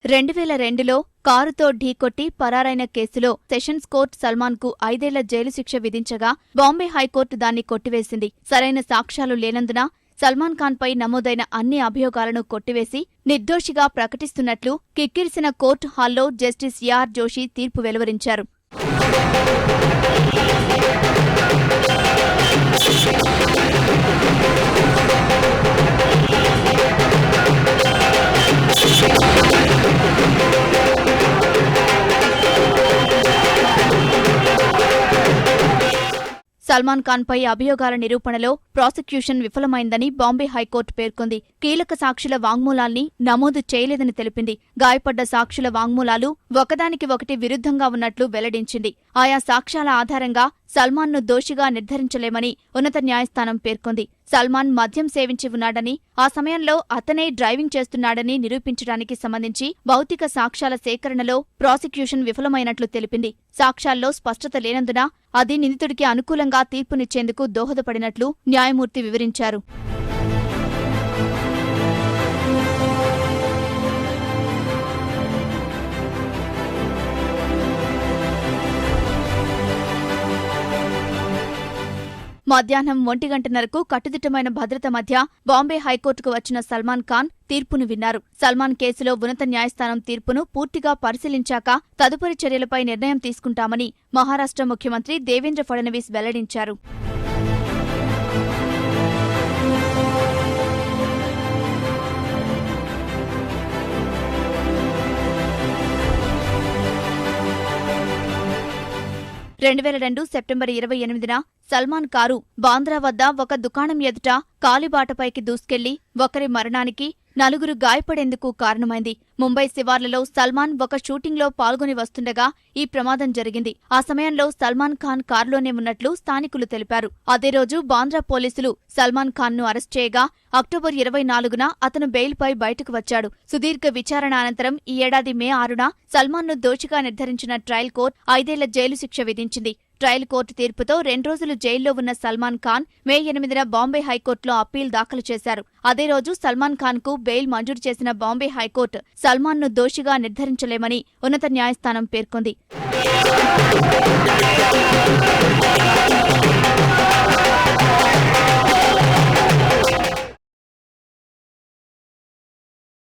2002లో కారుతో ఢీకొట్టి పరారైన కేసులో sessions court సల్మాన్కు 5 ఏళ్ల జైలు శిక్ష విధించగా బాంబే హైకోర్టు దాన్ని కొట్టివేసింది. సరైన సాక్ష్యాలు లేనందున సల్మాన్ ఖాన్పై నమోదైన అన్ని అభియోగాలను కొట్టివేసి నిర్దోషిగా ప్రకటిస్తున్నట్లు కిక్కిరిసిన కోర్టు హాల్లో జస్టిస్ ఆర్ జోషి తీర్పు వెలువరించారు. సల్మాన్ ఖాన్పై అభియోగాల నిరూపణలో ప్రాసిక్యూషన్ విఫలమైందని బాంబే హైకోర్టు పేర్కొంది. కీలక సాక్షుల వాంగ్మూలాల్ని నమోదు చేయలేదని తెలిపింది. గాయపడ్డ సాక్షుల వాంగ్మూలాలు ఒకదానికి ఒకటి విరుద్ధంగా ఉన్నట్లు వెల్లడించింది. ఆయా సాక్ష్యాల ఆధారంగా సల్మాన్ను దోషిగా నిర్ధారించలేమని ఉన్నత న్యాయస్థానం పేర్కొంది. సల్మాన్ మద్యం సేవించి ఉన్నాడని, ఆ సమయంలో అతనే డ్రైవింగ్ చేస్తున్నాడని నిరూపించడానికి సంబంధించి భౌతిక సాక్ష్యాల సేకరణలో ప్రాసిక్యూషన్ విఫలమైనట్లు తెలిపింది. సాక్ష్యాల్లో స్పష్టత లేనందున అది నిందితుడికి అనుకూలంగా తీర్పునిచ్చేందుకు దోహదపడినట్లు న్యాయమూర్తి వివరించారు. మధ్యాహ్నం 1:00 కట్టుదిట్టమైన భద్రత మధ్య బాంబే హైకోర్టుకు వచ్చిన సల్మాన్ ఖాన్ తీర్పును విన్నారు. సల్మాన్ కేసులో ఉన్నత న్యాయస్థానం తీర్పును పూర్తిగా పరిశీలించాక తదుపరి చర్యలపై నిర్ణయం తీసుకుంటామని మహారాష్ట్ర ముఖ్యమంత్రి దేవేంద్ర ఫడ్నవీస్ వెల్లడించారు. సెప్టెంబర్ 28న సల్మాన్ కారు బాంద్రా వద్ద ఒక దుకాణం ఎదుట కాలిబాటపైకి దూసుకెళ్లి ఒకరి మరణానికి 4 గాయపడేందుకు కారణమైంది. ముంబై శివార్లలో సల్మాన్ ఒక షూటింగ్లో పాల్గొని వస్తుండగా ఈ ప్రమాదం జరిగింది. ఆ సమయంలో సల్మాన్ ఖాన్ కారులోనే ఉన్నట్లు స్థానికులు తెలిపారు. అదే రోజు బాంద్రా పోలీసులు సల్మాన్ ఖాన్ను అరెస్ట్ చేయగా అక్టోబర్ 24న అతను బెయిల్పై బయటకు వచ్చాడు. సుదీర్ఘ విచారణ అనంతరం ఈ ఏడాది మే 6న సల్మాన్ను దోషిగా నిర్ధారించిన ట్రయల్ కోర్టు 5 ఏళ్ల జైలు శిక్ష విధించింది. ట్రయల్ కోర్టు తీర్పుతో 2 రోజులు జైల్లో ఉన్న సల్మాన్ ఖాన్ మే 8న బాంబే హైకోర్టులో అప్పీల్ దాఖలు చేశారు. అదే రోజు సల్మాన్ ఖాన్కు బెయిల్ మంజూరు చేసిన బాంబే హైకోర్టు సల్మాన్ను దోషిగా నిర్ధారించలేమని ఉన్నత న్యాయస్థానం పేర్కొంది.